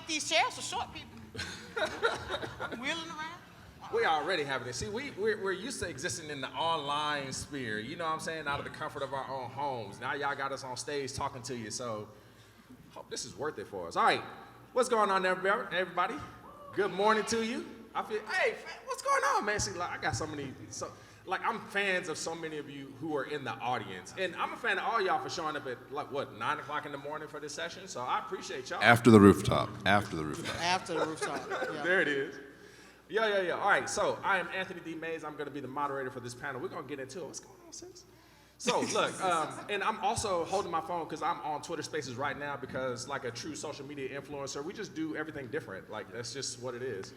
these chairs for short people. I'm wheeling around. We already having it. See, we're used to existing in the online sphere. You know what I'm saying? Out of the comfort of our own homes. Now y'all got us on stage talking to you. So hope this is worth it for us. All right, what's going on there, everybody? Good morning to you. I feel, hey, what's going on, man? See, like I got like I'm fans of so many of you who are in the audience, and I'm a fan of all y'all for showing up at like what 9 o'clock in the morning for this session. So I appreciate y'all. After the rooftop. After the rooftop. After the rooftop. Yeah. There it is. Yeah. All right, so I am Anthony D. Mays. I'm going to be the moderator for this panel. We're going to get into it. What's going on, sis? So, look, and I'm also holding my phone because I'm on Twitter Spaces right now because, like a true social media influencer, we just do everything different. Like, that's just what it is.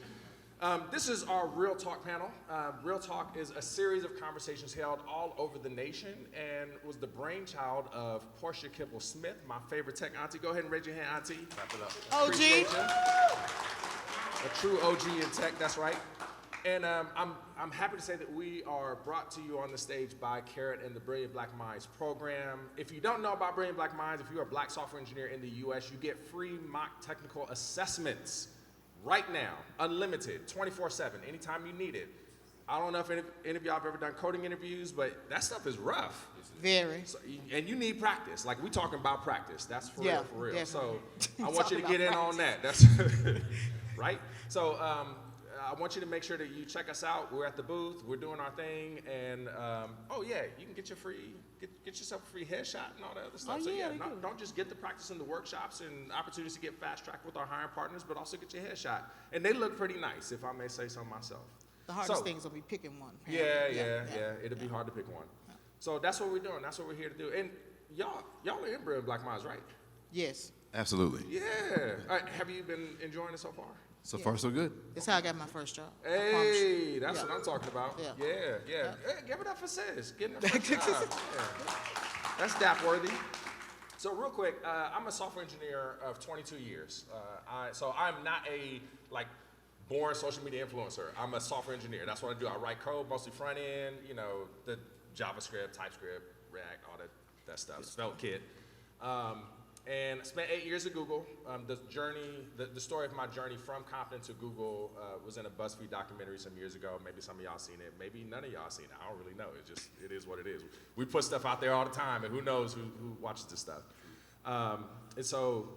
This is our Real Talk panel. Real Talk is a series of conversations held all over the nation and was the brainchild of Portia Kibble-Smith, my favorite tech auntie. Go ahead and raise your hand, auntie. Clap it up. OG. A true OG in tech, that's right. And I'm happy to say that we are brought to you on the stage by Karat and the Brilliant Black Minds program. If you don't know about Brilliant Black Minds, if you're a black software engineer in the US, you get free mock technical assessments right now, unlimited, 24/7, anytime you need it. I don't know if any of y'all have ever done coding interviews, but that stuff is rough. Very. So, and you need practice. Like, we talking about practice. That's for real, for real. Definitely. So I want you to get in on that. That's right? So I want you to make sure that you check us out. We're at the booth. We're doing our thing. And, oh, yeah, you can get yourself a free headshot and all that other stuff. Oh, so, yeah, don't just get the practice in the workshops and opportunities to get fast-tracked with our hiring partners, but also get your headshot. And they look pretty nice, if I may say so myself. The hardest thing is going to be picking one. Yeah. It'll be hard to pick one. So that's what we're doing. That's what we're here to do. And y'all are in Brilliant Black Minds, right? Yes. Absolutely. Yeah. All right, have you been enjoying it so far? So far, so good. That's how I got my first job. Hey, that's what I'm talking about. Yeah. Hey, give it up for sis. Getting the first job. Yeah. That's dap-worthy. So real quick, I'm a software engineer of 22 years. So I'm not a born social media influencer. I'm a software engineer. That's what I do. I write code, mostly front end, the JavaScript, TypeScript, React, all that stuff, Svelte kit. And I spent 8 years at Google. The story of my journey from Compton to Google was in a BuzzFeed documentary some years ago. Maybe some of y'all seen it. Maybe none of y'all seen it. I don't really know. It is what it is. We put stuff out there all the time, and who knows who watches this stuff. And so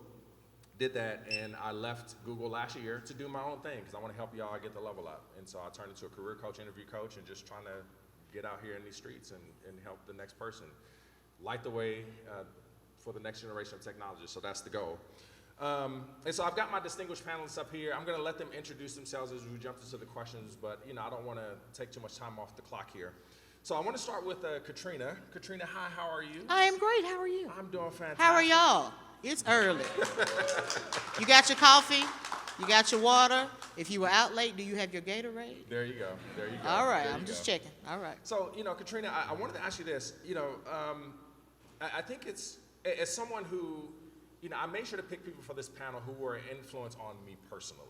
did that, and I left Google last year to do my own thing because I want to help y'all get the level up. And so I turned into a career coach, interview coach, and just trying to get out here in these streets and help the next person light the way for the next generation of technologists. So that's the goal. And so I've got my distinguished panelists up here. I'm going to let them introduce themselves as we jump into the questions, but I don't want to take too much time off the clock here. So I want to start with Katrina. Katrina, hi, how are you? I am great. How are you? I'm doing fantastic. How are y'all? It's early. You got your coffee? You got your water? If you were out late, do you have your Gatorade? There you go. All right, I'm just checking. All right. So, Katrina, I wanted to ask you this. I think it's, as someone who, I made sure to pick people for this panel who were an influence on me personally.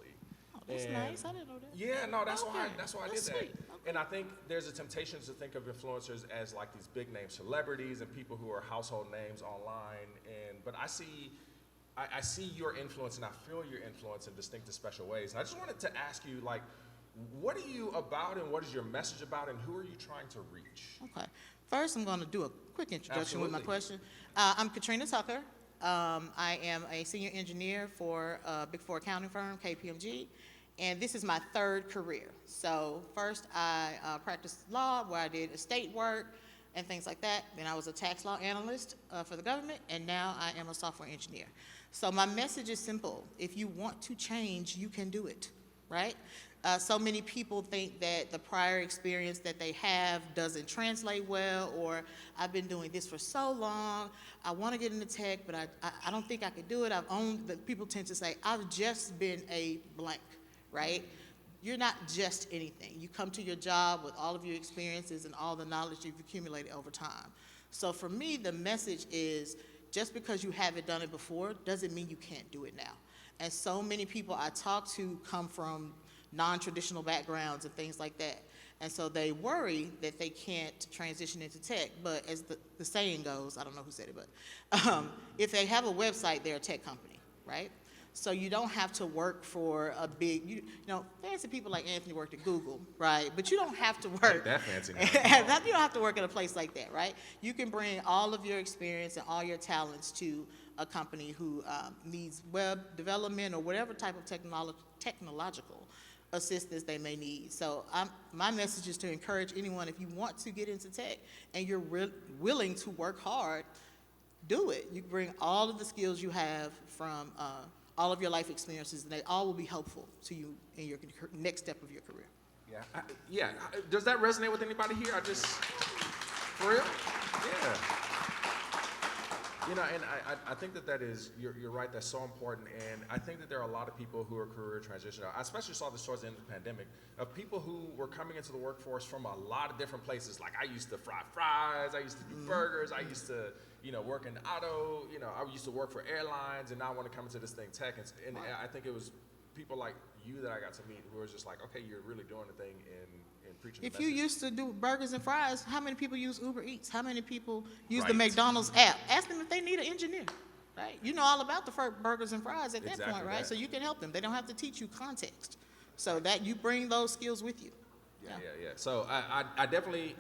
Oh, that's nice. I didn't know that. Yeah, no, that's why I did sweet. that. Okay. And I think there's a temptation to think of influencers as like these big name celebrities and people who are household names online. But I see your influence and I feel your influence in distinct and special ways. And I just wanted to ask you, what are you about and what is your message about and who are you trying to reach? Okay. First, I'm going to do a quick introduction with my question. I'm Katrina Tucker. I am a senior engineer for a Big Four accounting firm, KPMG, and this is my third career. So first, I practiced law, where I did estate work and things like that. Then I was a tax law analyst for the government, and now I am a software engineer. So my message is simple. If you want to change, you can do it, right? So many people think that the prior experience that they have doesn't translate well, or I've been doing this for so long, I want to get into tech, but I don't think I could do it. People tend to say, I've just been a blank, right? You're not just anything. You come to your job with all of your experiences and all the knowledge you've accumulated over time. So for me, the message is, just because you haven't done it before doesn't mean you can't do it now. And so many people I talk to come from non-traditional backgrounds and things like that. And so they worry that they can't transition into tech, but as the saying goes, I don't know who said it, but if they have a website, they're a tech company, right? So you don't have to work for a big, you know, fancy people like Anthony worked at Google, right? But you don't have to work. That fancy now. You don't have to work at a place like that, right? You can bring all of your experience and all your talents to a company who needs web development or whatever type of technological assistance they may need. So my message is to encourage anyone, if you want to get into tech and you're willing to work hard, do it. You bring all of the skills you have from all of your life experiences, and they all will be helpful to you in your next step of your career. Yeah, does that resonate with anybody here? For real? Yeah. You know, and I think that is, you're right, that's so important, and I think that there are a lot of people who are career transitional. I especially saw this towards the end of the pandemic, of people who were coming into the workforce from a lot of different places. Like, I used to fry fries, I used to do burgers, I used to, you know, work in auto, you know, I used to work for airlines, and now I want to come into this thing tech, and I think it was people like you that I got to meet who were just like, okay, you're really doing the thing in preaching the If message. you used to do burgers and fries, how many people use Uber Eats? How many people use the Right. McDonald's app? Ask them if they need an engineer, right? You know all about the burgers and fries at that Exactly point, right? that. So you can help them. They don't have to teach you context. So that you bring those skills with you. Yeah. So I definitely,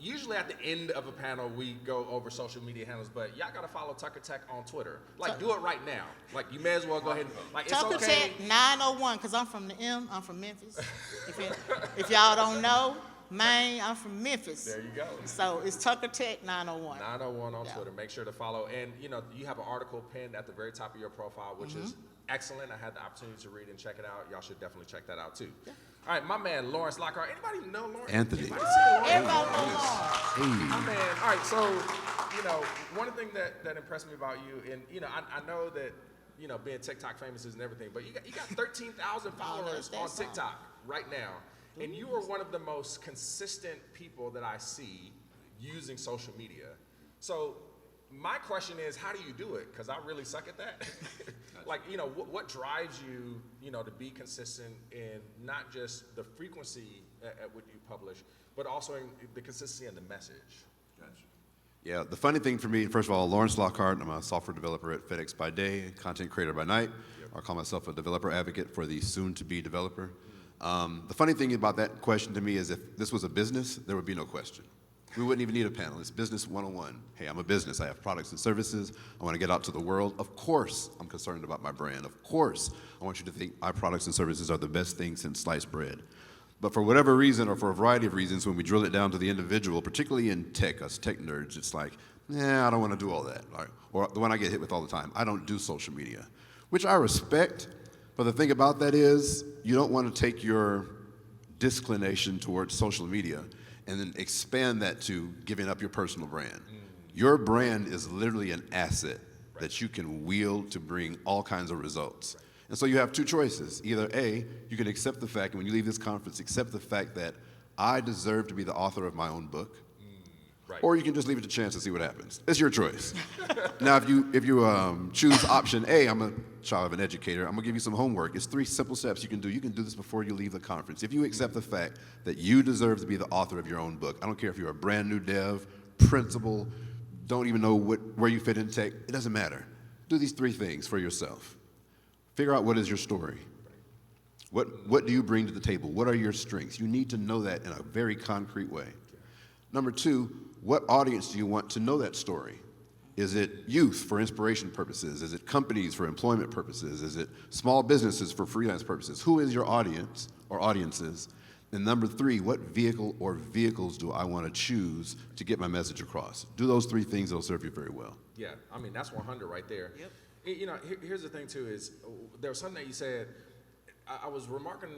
usually at the end of a panel, we go over social media handles, but y'all gotta follow Tucker Tech on Twitter. Like, do it right now. Like, you may as well go ahead and, like, it's Tucker okay. Tech 901, because I'm from the M, I'm from Memphis. If y'all don't know, Maine, I'm from Memphis. There you go. So it's Tucker Tech 901. 901 on Yeah. Twitter. Make sure to follow. And, you know, you have an article pinned at the very top of your profile, which is excellent. I had the opportunity to read and check it out. Y'all should definitely check that out, too. Yeah. All right, my man, Lawrence Lockhart. Anybody know Lawrence? Anthony. Anybody see Lawrence? Everybody know Lawrence. My man. All right, so, you know, one thing that impressed me about you, and, you know, I know that, you know, being TikTok famous isn't everything, but you got 13,000 followers on TikTok right now. And you are one of the most consistent people that I see using social media. So my question is, how do you do it? Because I really suck at that. Like, you know, what drives you, you know, to be consistent in not just the frequency at which you publish, but also in the consistency and the message? Gotcha. Yeah, the funny thing for me, first of all, Lawrence Lockhart, I'm a software developer at FedEx by day, content creator by night. I call myself a developer advocate for the soon-to-be developer. The funny thing about that question to me is if this was a business, there would be no question. We wouldn't even need a panel. It's business 101. Hey, I'm a business. I have products and services. I want to get out to the world. Of course, I'm concerned about my brand. Of course, I want you to think my products and services are the best thing since sliced bread. But for whatever reason, or for a variety of reasons, when we drill it down to the individual, particularly in tech, us tech nerds, it's like, I don't want to do all that. Or the one I get hit with all the time, I don't do social media, which I respect. But the thing about that is, you don't want to take your disinclination towards social media and then expand that to giving up your personal brand. Your brand is literally an asset that you can wield to bring all kinds of results. And so you have two choices. Either A, you can accept the fact, and when you leave this conference, accept the fact that I deserve to be the author of my own book. Right. Or you can just leave it to chance and see what happens. It's your choice. Now, if you choose option A, I'm a child of an educator, I'm gonna give you some homework. It's 3 simple steps you can do. You can do this before you leave the conference. If you accept the fact that you deserve to be the author of your own book, I don't care if you're a brand new dev, principal, don't even know where you fit in tech, it doesn't matter. Do these 3 things for yourself. Figure out what is your story. What do you bring to the table? What are your strengths? You need to know that in a very concrete way. Number 2, what audience do you want to know that story? Is it youth for inspiration purposes? Is it companies for employment purposes? Is it small businesses for freelance purposes? Who is your audience or audiences? And number 3, what vehicle or vehicles do I want to choose to get my message across? Do those 3 things, they'll serve you very well. Yeah, I mean, that's 100 right there. Yep. You know, here's the thing too, is there was something that you said, I was remarking,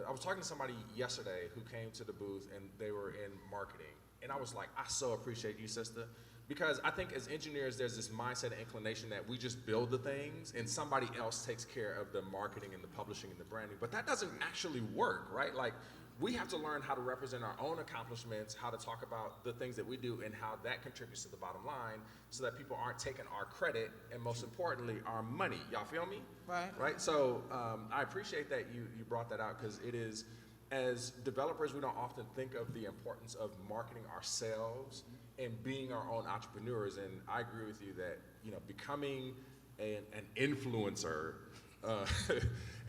I was talking to somebody yesterday who came to the booth and they were in marketing. And I was like, I so appreciate you, sister. Because I think as engineers, there's this mindset and inclination that we just build the things and somebody else takes care of the marketing and the publishing and the branding. But that doesn't actually work, right? Like, we have to learn how to represent our own accomplishments, how to talk about the things that we do and how that contributes to the bottom line so that people aren't taking our credit and most importantly, our money. Y'all feel me? Right. Right? So I appreciate that you brought that out because it is, as developers, we don't often think of the importance of marketing ourselves and being our own entrepreneurs. And I agree with you that, you know, becoming an influencer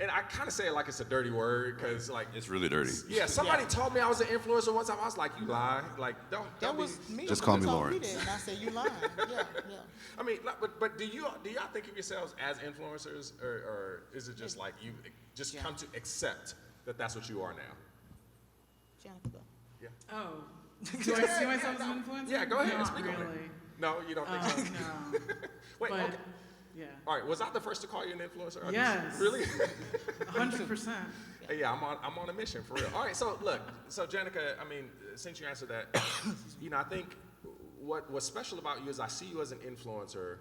And I kind of say it like it's a dirty word because, like, It's really dirty. yeah, somebody told me I was an influencer one time. I was like, you lie. Like, don't That be. was me. Just call me You told Lawrence. that, and I said, you lying. Yeah. I mean, like, but do y'all think of yourselves as influencers, or is it just like you just come to accept that that's what you are now? Janackhe, go. Yeah. Oh, do I see myself as an influencer? Yeah, go ahead. Not Speak on it. really. No, you don't think so? No. Wait, But, okay. yeah. All right, was I the first to call you an influencer? Or Yes. Really? 100%. Yeah, I'm on a mission for real. All right, so look, so Janackhe, I mean, since you answered that, I think what's special about you is I see you as an influencer.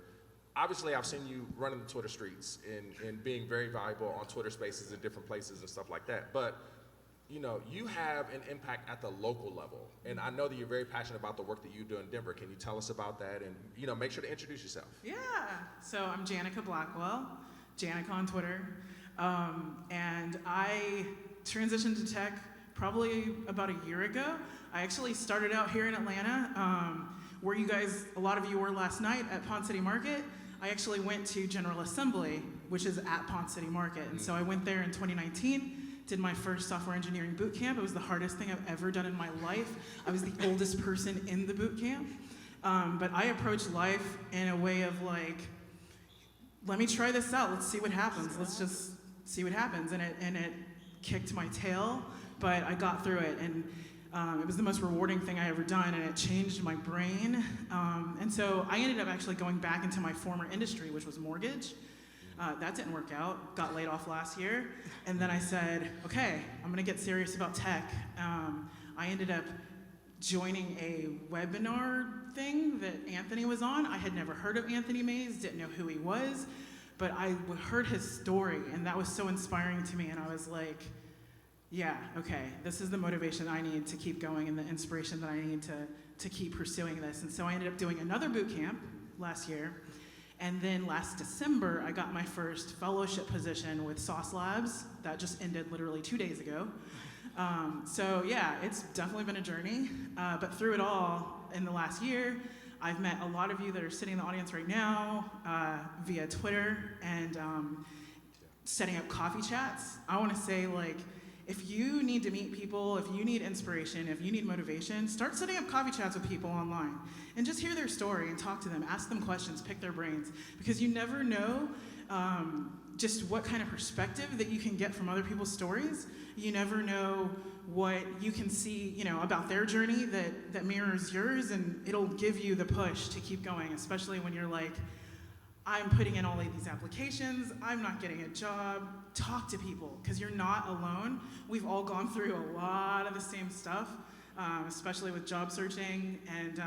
Obviously, I've seen you running the Twitter streets and being very valuable on Twitter Spaces in different places and stuff like that. But you have an impact at the local level, and I know that you're very passionate about the work that you do in Denver. Can you tell us about that, and make sure to introduce yourself? Yeah. So I'm Janackhe Blackwell, Janackhe on Twitter. And I transitioned to tech probably about a year ago. I actually started out here in Atlanta, where a lot of you were last night at Pond City Market. I actually went to General Assembly, which is at Pond City Market. And so I went there in 2019, did my first software engineering boot camp. It was the hardest thing I've ever done in my life. I was the oldest person in the boot camp. But I approached life in a way of like, let me try this out. Let's see what happens. Let's just see what happens. And it kicked my tail, but I got through it. And it was the most rewarding thing I ever done, and it changed my brain. And so I ended up actually going back into my former industry, which was mortgage. That didn't work out, got laid off last year. And then I said, okay, I'm gonna get serious about tech. I ended up joining a webinar thing that Anthony was on. I had never heard of Anthony Mays, didn't know who he was, but I heard his story, and that was so inspiring to me, and I was like, yeah, okay, this is the motivation I need to keep going and the inspiration that I need to keep pursuing this. And so I ended up doing another boot camp last year. And then last December, I got my first fellowship position with Sauce Labs. That just ended literally 2 days ago. So yeah, it's definitely been a journey. But through it all, in the last year, I've met a lot of you that are sitting in the audience right now via Twitter and setting up coffee chats. I want to say, like, if you need to meet people, if you need inspiration, if you need motivation, start setting up coffee chats with people online and just hear their story and talk to them, ask them questions, pick their brains, because you never know just what kind of perspective that you can get from other people's stories. You never know what you can see, about their journey that mirrors yours, and it'll give you the push to keep going, especially when you're like, I'm putting in all of these applications, I'm not getting a job. Talk to people, because you're not alone. We've all gone through a lot of the same stuff, especially with job searching, and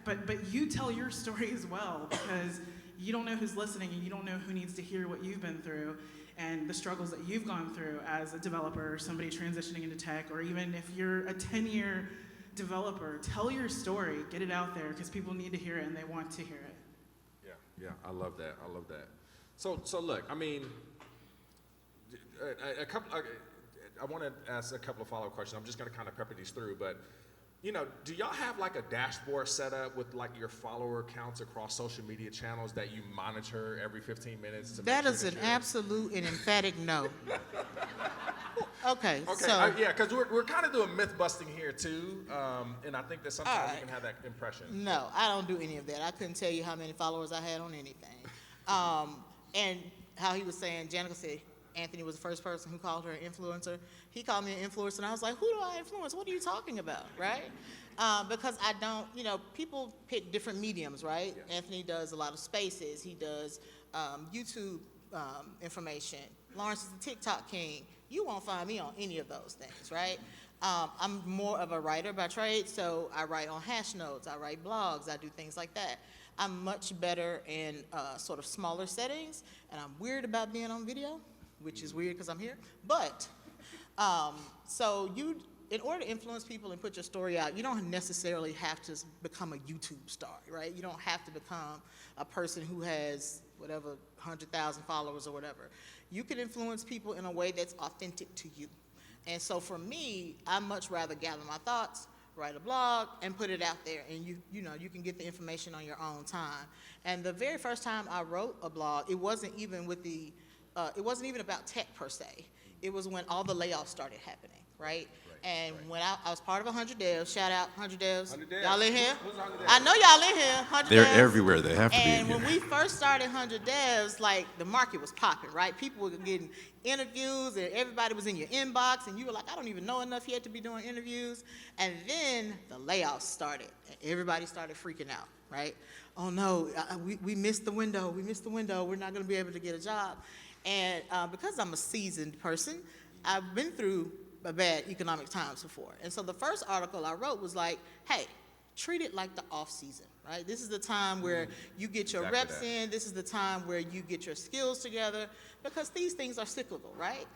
but you tell your story as well, because you don't know who's listening, and you don't know who needs to hear what you've been through, and the struggles that you've gone through as a developer, or somebody transitioning into tech, or even if you're a 10-year developer, tell your story, get it out there, because people need to hear it, and they want to hear it. Yeah, I love that. So look, I mean, I want to ask a couple of follow-up questions. I'm just going to kind of pepper these through, but do y'all have like a dashboard set up with like your follower counts across social media channels that you monitor every 15 minutes? That is an absolute and emphatic no. Okay, so yeah, because we're kind of doing myth busting here too, and I think that sometimes you can have that impression. No, I don't do any of that. I couldn't tell you how many followers I had on anything. And how he was saying, Janackhe said Anthony was the first person who called her an influencer. He called me an influencer, and I was like, who do I influence? What are you talking about, right? Because I don't, people pick different mediums, right? Yeah. Anthony does a lot of spaces. He does YouTube information. Lawrence is the TikTok king. You won't find me on any of those things, right? I'm more of a writer by trade, so I write on hash nodes, I write blogs, I do things like that. I'm much better in sort of smaller settings, and I'm weird about being on video, which is weird because I'm here. But, so in order to influence people and put your story out, you don't necessarily have to become a YouTube star, right? You don't have to become a person who has whatever, 100,000 followers or whatever. You can influence people in a way that's authentic to you. And so for me, I much rather gather my thoughts, write a blog, and put it out there, and you can get the information on your own time. And the very first time I wrote a blog, it wasn't even with the it wasn't even about tech per se. It was when all the layoffs started happening, right? And when I was part of 100 devs, shout out 100 devs. 100 devs. Y'all in here? Who's 100 devs? I know y'all in here. 100 They're devs. everywhere. They have to be in And here. when we first started 100 devs, like the market was popping, right? People were getting interviews and everybody was in your inbox and you were like, I don't even know enough yet to be doing interviews. And then the layoffs started and everybody started freaking out, right? Oh no, we missed the window. We missed the window. We're not gonna be able to get a job. And because I'm a seasoned person, I've been through bad economic times before. And so the first article I wrote was like, hey, treat it like the off season, right? This is the time where you get your Exactly reps that. in. This is the time where you get your skills together because these things are cyclical, right?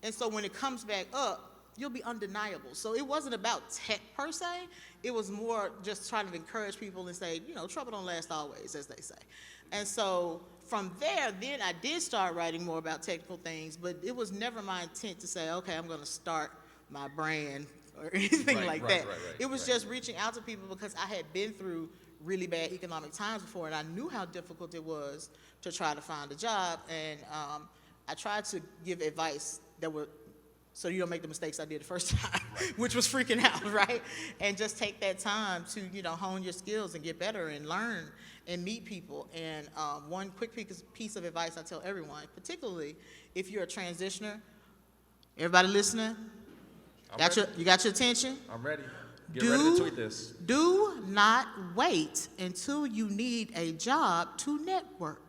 And so when it comes back up, you'll be undeniable. So it wasn't about tech per se. It was more just trying to encourage people and say, you know, trouble don't last always, as they say. And so from there, then I did start writing more about technical things, but it was never my intent to say, okay, I'm gonna start my brand or anything like that. It was just reaching out to people because I had been through really bad economic times before and I knew how difficult it was to try to find a job. And I tried to give advice that would, so you don't make the mistakes I did the first time, which was freaking out, right? And just take that time to, you know, hone your skills and get better and learn and meet people. And one quick piece of advice I tell everyone, particularly if you're a transitioner, everybody listening, you got your attention? I'm ready. Get ready to tweet this. Do not wait until you need a job to network.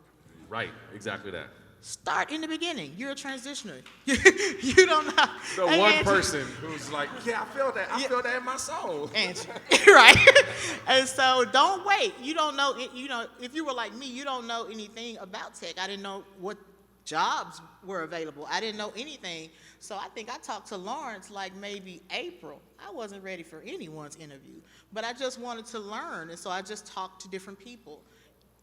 Right, exactly that. Start in the beginning. You're a transitioner. You don't know. The Hey, one Angie. person who's like, yeah, I feel that. I feel that in my soul. Angie, right? And so don't wait. You don't know, you know, if you were like me, you don't know anything about tech. I didn't know what jobs were available. I didn't know anything. So I think I talked to Lawrence like maybe April. I wasn't ready for anyone's interview, but I just wanted to learn. And so I just talked to different people.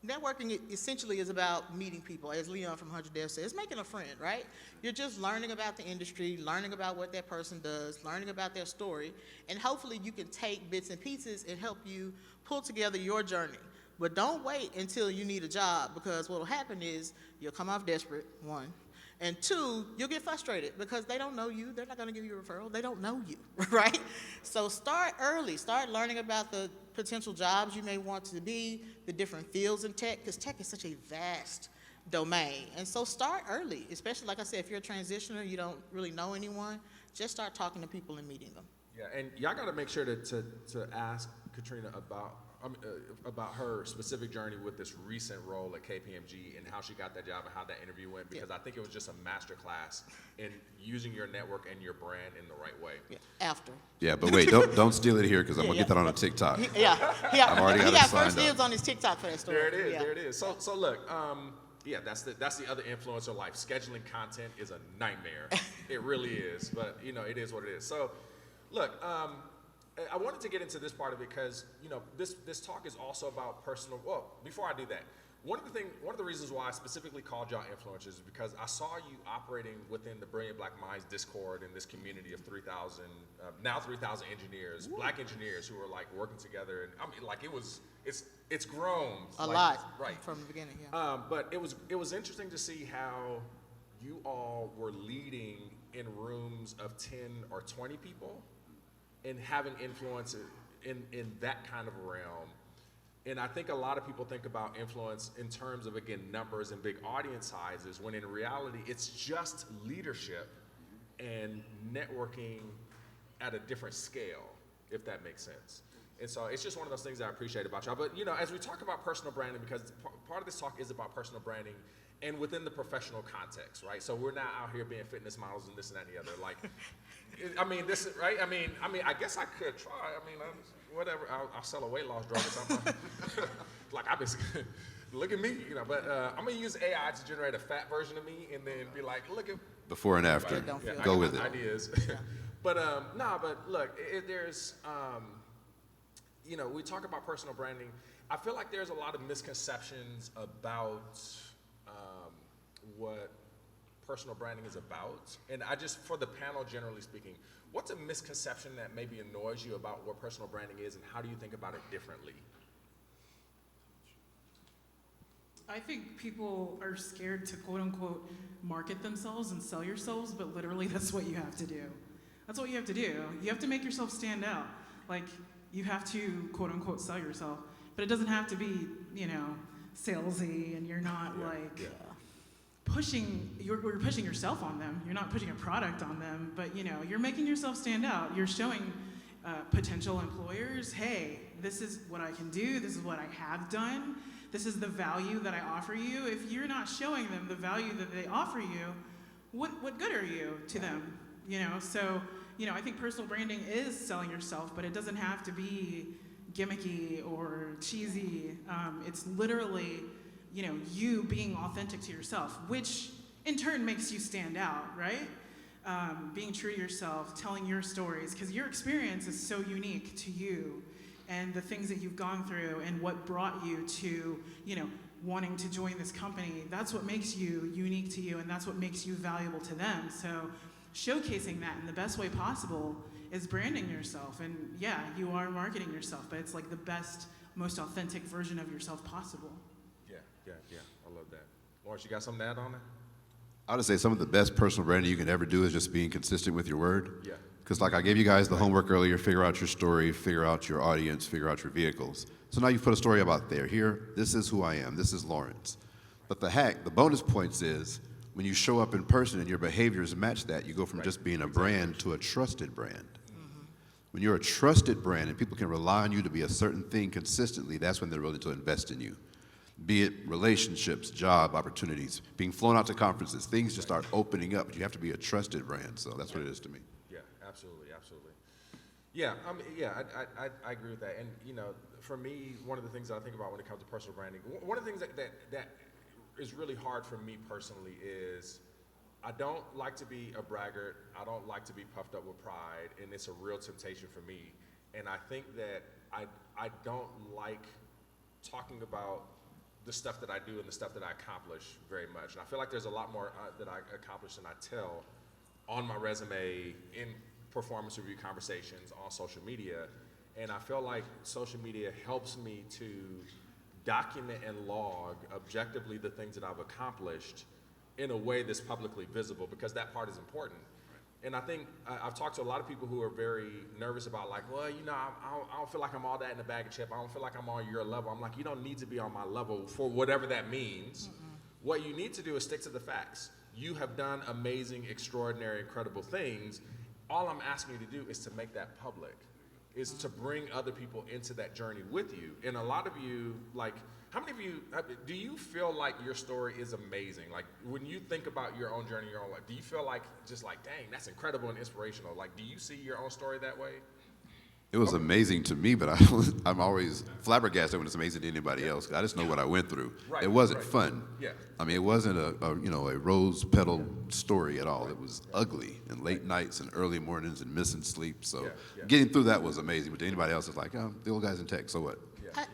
Networking essentially is about meeting people, as Leon from 100 Dev says, making a friend, right? You're just learning about the industry, learning about what that person does, learning about their story, and hopefully you can take bits and pieces and help you pull together your journey. But don't wait until you need a job, because what will happen is you'll come off desperate, one, and two, you'll get frustrated because they don't know you. They're not going to give you a referral. They don't know you, right? So start early. Start learning about the potential jobs you may want to be, the different fields in tech, because tech is such a vast domain. And so start early, especially, like I said, if you're a transitioner, you don't really know anyone, just start talking to people and meeting them. Yeah, and y'all got to make sure to ask Katrina about her specific journey with this recent role at KPMG and how she got that job and how that interview went, because I think it was just a masterclass in using your network and your brand in the right way. Yeah. After. Yeah, but wait, don't steal it here because I'm gonna get that on a TikTok. I've already got he it got signed first up. dibs on his TikTok for that story. There it is. Yeah. There it is. So look, yeah, that's the other influencer life. Scheduling content is a nightmare. It really is, but you know, it is what it is. So, look, I wanted to get into this part of it because you know this talk is also about personal. Well, before I do that, one of the reasons why I specifically called y'all influencers is because I saw you operating within the Brilliant Black Minds Discord in this community of 3,000, now 3,000 engineers, Black engineers who are like working together, and I mean, like it's grown A like, lot right from the beginning, yeah. but it was interesting to see how you all were leading in rooms of 10 or 20 people and having influence in that kind of realm. And I think a lot of people think about influence in terms of, again, numbers and big audience sizes, when in reality, it's just leadership and networking at a different scale, if that makes sense. And so it's just one of those things I appreciate about y'all. But, you know, as we talk about personal branding, because part of this talk is about personal branding and within the professional context, right? So we're not out here being fitness models and this and that and the other. Like, I mean, this is, right? I mean, I guess I could try. I mean, whatever. I'll sell a weight loss drug or something. Like, I just, look at me, you know. But I'm going to use AI to generate a fat version of me and then be like, look at. Before and after. Yeah, Go with it. Ideas. But, but look, there's, you know, we talk about personal branding. I feel like there's a lot of misconceptions about what personal branding is about. And I just, for the panel, generally speaking, what's a misconception that maybe annoys you about what personal branding is, and how do you think about it differently? I think people are scared to quote unquote market themselves and sell yourselves, but literally that's what you have to do. That's what you have to do. You have to make yourself stand out. Like, you have to quote unquote sell yourself, but it doesn't have to be, you know, salesy, and you're not you're pushing yourself on them. You're not pushing a product on them, but you know, you're making yourself stand out. You're showing potential employers, hey, this is what I can do, this is what I have done, this is the value that I offer you. If you're not showing them the value that they offer you, what good are you to them? You know, so, you know, I think personal branding is selling yourself, but it doesn't have to be gimmicky or cheesy. It's literally, you know, you being authentic to yourself, which in turn makes you stand out, right? Being true to yourself, telling your stories, because your experience is so unique to you and the things that you've gone through and what brought you to, you know, wanting to join this company. That's what makes you unique to you, and that's what makes you valuable to them. So showcasing that in the best way possible is branding yourself. And yeah, you are marketing yourself, but it's like the best, most authentic version of yourself possible. Yeah. I love that. Lawrence, you got something to add on that? I would say some of the best personal branding you can ever do is just being consistent with your word. Yeah. Because like I gave you guys the homework earlier, figure out your story, figure out your audience, figure out your vehicles. So now you've put a story about there. Here, this is who I am. This is Lawrence. But the bonus points is when you show up in person and your behaviors match that, you go from just being a brand to a trusted brand. Mm-hmm. When you're a trusted brand and people can rely on you to be a certain thing consistently, that's when they're willing to invest in you. Be it relationships, job opportunities, being flown out to conferences, things just start opening up. You have to be a trusted brand, so that's what it is to me. Yeah, absolutely. Yeah, I agree with that. And you know, for me, one of the things that I think about when it comes to personal branding, one of the things that is really hard for me personally is I don't like to be a braggart. I don't like to be puffed up with pride, and it's a real temptation for me. And I think that I don't like talking about the stuff that I do and the stuff that I accomplish very much. And I feel like there's a lot more that I accomplish than I tell on my resume, in performance review conversations, on social media. And I feel like social media helps me to document and log objectively the things that I've accomplished in a way that's publicly visible, because that part is important. And I think I've talked to a lot of people who are very nervous about, like, well, you know, I don't feel like I'm all that in a bag of chips. I don't feel like I'm on your level. I'm like, you don't need to be on my level for whatever that means. What you need to do is stick to the facts. You have done amazing, extraordinary, incredible things. All I'm asking you to do is to make that public, is to bring other people into that journey with you. And a lot of you, like, how many of you, do you feel like your story is amazing? Like, when you think about your own journey, your own life, do you feel like, just like, dang, that's incredible and inspirational? Like, do you see your own story that way? It was amazing to me, but I'm always flabbergasted when it's amazing to anybody else. I just know what I went through. Right, it wasn't right. fun. Yeah. I mean, it wasn't a rose petal story at all. It was ugly, and late nights and early mornings and missing sleep. So getting through that was amazing. But to anybody else, it's like, oh, the old guy's in tech, so what?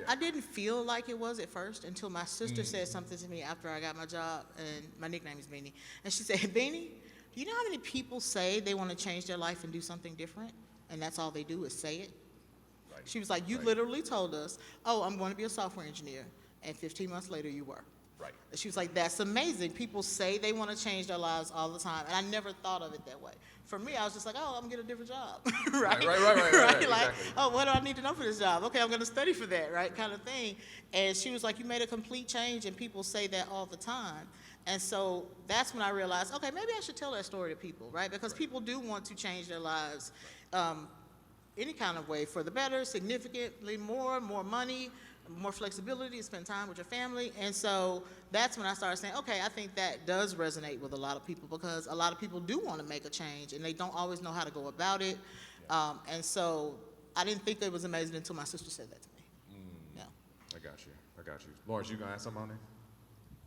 I didn't feel like it was at first until my sister said something to me after I got my job, and my nickname is Beanie. And she said, Beanie, do you know how many people say they want to change their life and do something different, and that's all they do is say it? Right. She was like, you literally told us, oh, I'm going to be a software engineer, and 15 months later you were. Right. She was like, that's amazing. People say they want to change their lives all the time, and I never thought of it that way. For me, I was just like, oh, I'm going to get a different job, right? Right. Like, exactly. oh, what do I need to know for this job? Okay, I'm going to study for that, right, kind of thing. And she was like, you made a complete change, and people say that all the time. And so that's when I realized, okay, maybe I should tell that story to people, right? Because people do want to change their lives any kind of way for the better, significantly more money, more flexibility to spend time with your family. And so that's when I started saying, okay, I think that does resonate with a lot of people, because a lot of people do want to make a change and they don't always know how to go about it. And so I didn't think it was amazing until my sister said that to me. Yeah. I got you. Lawrence, you gonna add something on there?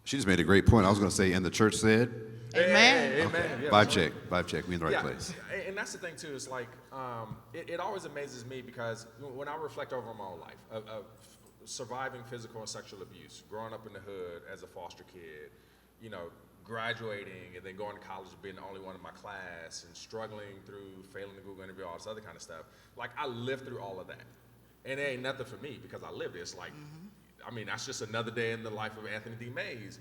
She just made a great point. I was going to say, and the church said, Amen. Amen. Okay. Yeah, vibe check. We in the right yeah, place. And that's the thing too. Is like it always amazes me, because when I reflect over my own life of surviving physical and sexual abuse, growing up in the hood as a foster kid, you know, graduating and then going to college and being the only one in my class and struggling through failing the Google interview, all this other kind of stuff. Like, I lived through all of that, and it ain't nothing for me because I lived it. It's like I mean, that's just another day in the life of Anthony D. Mays.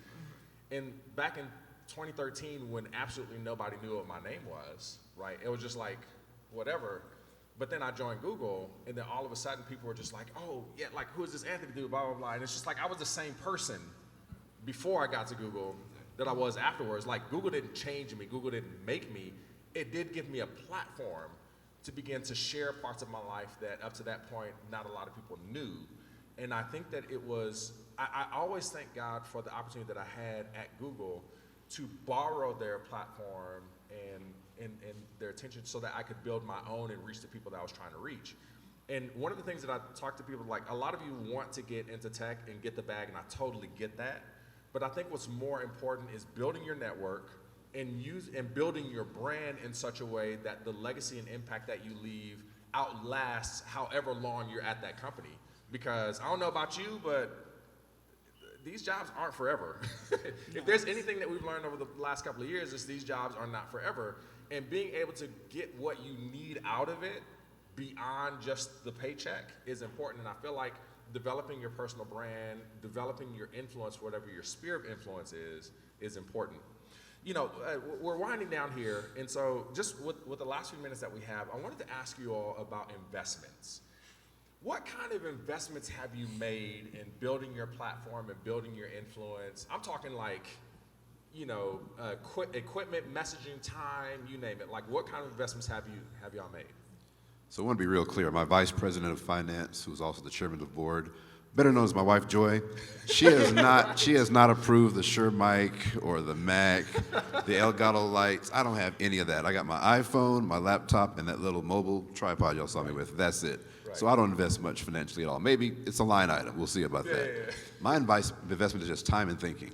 And back in 2013, when absolutely nobody knew what my name was, right? It was just like, whatever. But then I joined Google, and then all of a sudden people were just like, oh, yeah, like, who is this Anthony dude, blah, blah, blah. And it's just like, I was the same person before I got to Google that I was afterwards. Like, Google didn't change me, Google didn't make me. It did give me a platform to begin to share parts of my life that up to that point, not a lot of people knew. And I think that it was, I always thank God for the opportunity that I had at Google to borrow their platform and their attention so that I could build my own and reach the people that I was trying to reach. And one of the things that I talk to people, like, a lot of you want to get into tech and get the bag, and I totally get that. But I think what's more important is building your network and building your brand in such a way that the legacy and impact that you leave outlasts however long you're at that company. Because I don't know about you, but these jobs aren't forever. If there's anything that we've learned over the last couple of years, is these jobs are not forever. And being able to get what you need out of it beyond just the paycheck is important. And I feel like developing your personal brand, developing your influence, whatever your sphere of influence is important. You know, we're winding down here, and so just with the last few minutes that we have, I wanted to ask you all about investments. What kind of investments have you made in building your platform and building your influence? I'm talking like, you know, equipment, messaging, time, you name it. Like, what kind of investments have y'all made? So I want to be real clear. My vice president of finance, who's also the chairman of the board, better known as my wife, Joy, she has not approved the Shure mic or the Mac, the Elgato lights. I don't have any of that. I got my iPhone, my laptop, and that little mobile tripod y'all saw me with. That's it. Right. So I don't invest much financially at all. Maybe it's a line item. We'll see about that. Yeah. My investment is just time and thinking.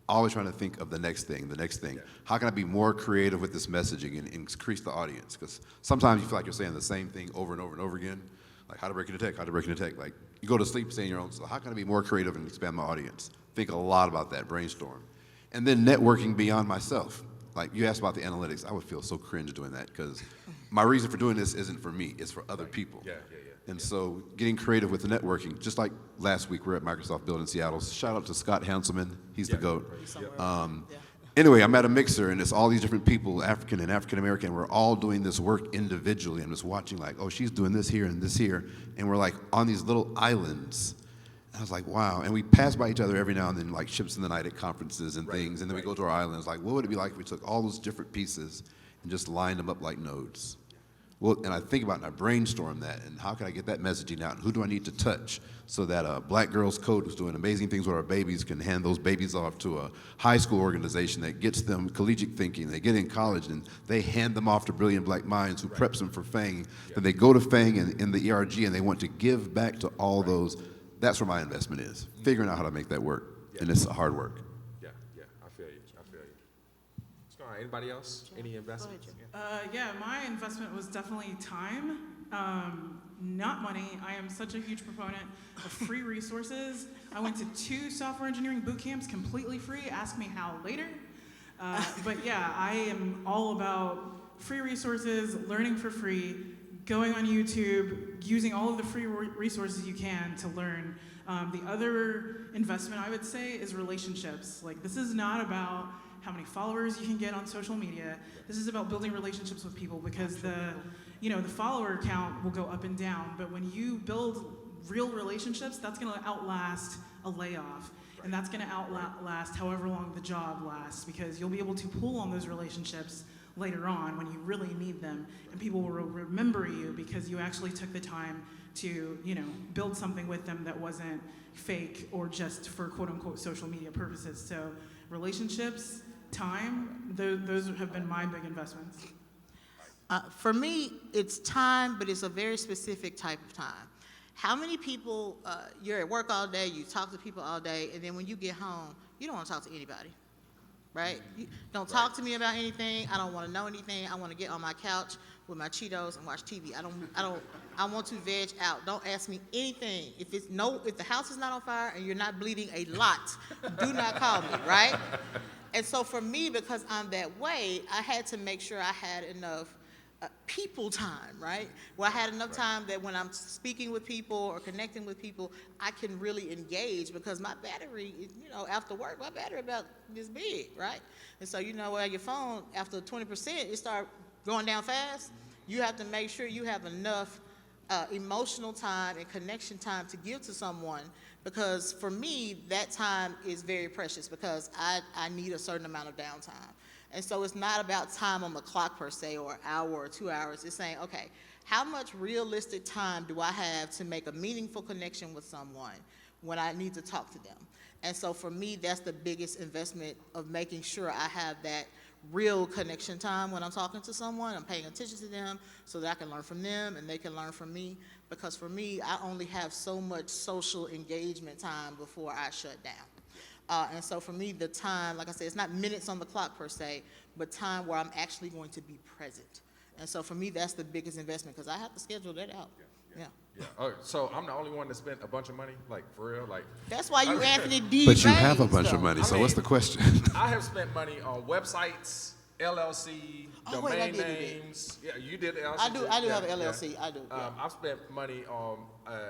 Always trying to think of the next thing. Yeah. How can I be more creative with this messaging and increase the audience? Because sometimes you feel like you're saying the same thing over and over and over again. Like, how to break into tech, Like, you go to sleep saying your own, so how can I be more creative and expand my audience? Think a lot about that, brainstorm. And then networking beyond myself. Like, you asked about the analytics. I would feel so cringe doing that because my reason for doing this isn't for me, it's for other people. Yeah. And so getting creative with the networking, just like last week, we're at Microsoft Build in Seattle. Shout out to Scott Hanselman, he's the GOAT. Anyway, I'm at a mixer, and it's all these different people, African and African-American. We're all doing this work individually. I'm just watching like, oh, she's doing this here and this here. And we're like on these little islands. And I was like, wow. And we pass by each other every now and then, like ships in the night at conferences and things. And then we go to our islands. Like, what would it be like if we took all those different pieces and just lined them up like nodes? Well, and I think about it and I brainstorm that, and how can I get that messaging out, and who do I need to touch so that Black Girls Code, who's doing amazing things with our babies, can hand those babies off to a high school organization that gets them collegiate thinking. They get in college, and they hand them off to Brilliant Black Minds, who preps them for FANG. Then they go to FANG and in the ERG, and they want to give back to all those. That's where my investment is, figuring out how to make that work, and it's hard work. Yeah, I feel you. All right, anybody else? Any investments? My investment was definitely time, not money. I am such a huge proponent of free resources. I went to 2 software engineering boot camps completely free. Ask me how later. But yeah, I am all about free resources, learning for free, going on YouTube, using all of the free resources you can to learn. The other investment I would say is relationships. Like, this is not about how many followers you can get on social media. This is about building relationships with people, because the follower count will go up and down, but when you build real relationships, that's gonna outlast a layoff, and that's gonna outlast however long the job lasts, because you'll be able to pull on those relationships later on when you really need them, and people will remember you because you actually took the time to, build something with them that wasn't fake or just for quote unquote social media purposes. So relationships, time, those have been my big investments. For me, it's time, but it's a very specific type of time. How many people, you're at work all day, you talk to people all day, and then when you get home, you don't want to talk to anybody, right? You don't talk to me about anything. I don't want to know anything. I want to get on my couch with my Cheetos and watch TV. I want to veg out. Don't ask me anything. If the house is not on fire and you're not bleeding a lot, do not call me, right? And so for me, because I'm that way, I had to make sure I had enough people time, right? Where I had enough time that when I'm speaking with people or connecting with people, I can really engage because my battery, after work, my battery about this big, right? And so, where your phone, after 20%, it start going down fast. You have to make sure you have enough emotional time and connection time to give to someone, because for me, that time is very precious because I need a certain amount of downtime. And so it's not about time on the clock per se, or an hour or 2 hours. It's saying, okay, how much realistic time do I have to make a meaningful connection with someone when I need to talk to them? And so for me, that's the biggest investment, of making sure I have that real connection time when I'm talking to someone. I'm paying attention to them so that I can learn from them and they can learn from me. Because for me, I only have so much social engagement time before I shut down. And so for me, the time, like I said, it's not minutes on the clock per se, but time where I'm actually going to be present. And so for me, that's the biggest investment because I have to schedule that out. Yeah. Oh, so I'm the only one that spent a bunch of money, like for real, like. That's why you Anthony D. But you Bangs, have a bunch though. of money, I so mean, what's the question? I have spent money on websites, LLC, Oh, wait, I domain did do that. names. Yeah, you did LLC. I do too? have Yeah, an LLC. yeah. I do. Yeah. I've spent money on.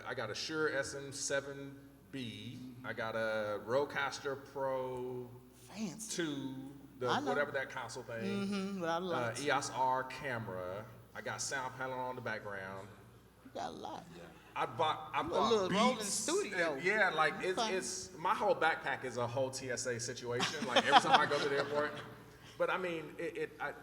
I got a Shure SM7B. I got a Rodecaster Pro Fancy. 2, I know. whatever that console thing. Mm-hmm. But I love it. EOS R camera. I got sound panel on the background. You got a lot. I bought little rolling beats. studio. Yeah, like Okay. it's my whole backpack is a whole TSA situation. Like every time I go to the airport. But I mean,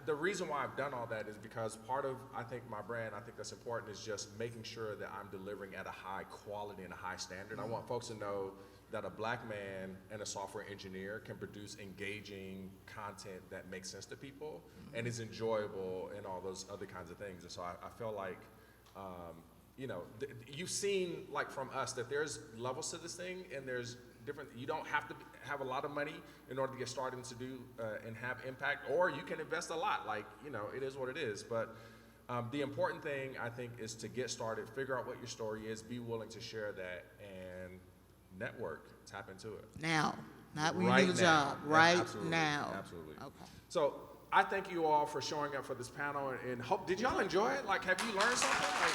the reason why I've done all that is because part of, I think, my brand, I think that's important, is just making sure that I'm delivering at a high quality and a high standard. I want folks to know that a black man and a software engineer can produce engaging content that makes sense to people and is enjoyable and all those other kinds of things. And so I feel like, you've seen, like, from us that there's levels to this thing, and there's different, you don't have to have a lot of money in order to get started and to do and have impact, or you can invest a lot. Like, it is what it is. But the important thing, I think, is to get started, figure out what your story is, be willing to share that, and network, tap into it. Now, not when Right you do the now. job. Yeah, Right absolutely, now. absolutely. Okay. So I thank you all for showing up for this panel, and hope, did y'all enjoy it? Like, have you learned something?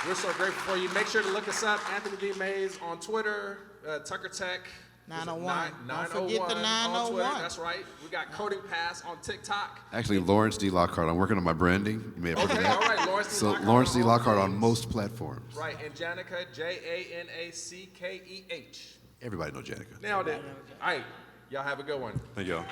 We're so grateful for you. Make sure to look us up, Anthony D. Mays on Twitter, Tucker Tech. 901. Don't 901 forget the on Twitter. 901. That's right. We got Coding Pass on TikTok. Actually, Lawrence D. Lockhart. I'm working on my branding. You may have heard of Okay, that. all right. Lawrence D. So Lockhart Lawrence D. all Lockhart on things. most platforms. Right, and Janackhe, Janackeh. Everybody knows Janackhe. Nailed it. All right, y'all have a good one. Thank y'all.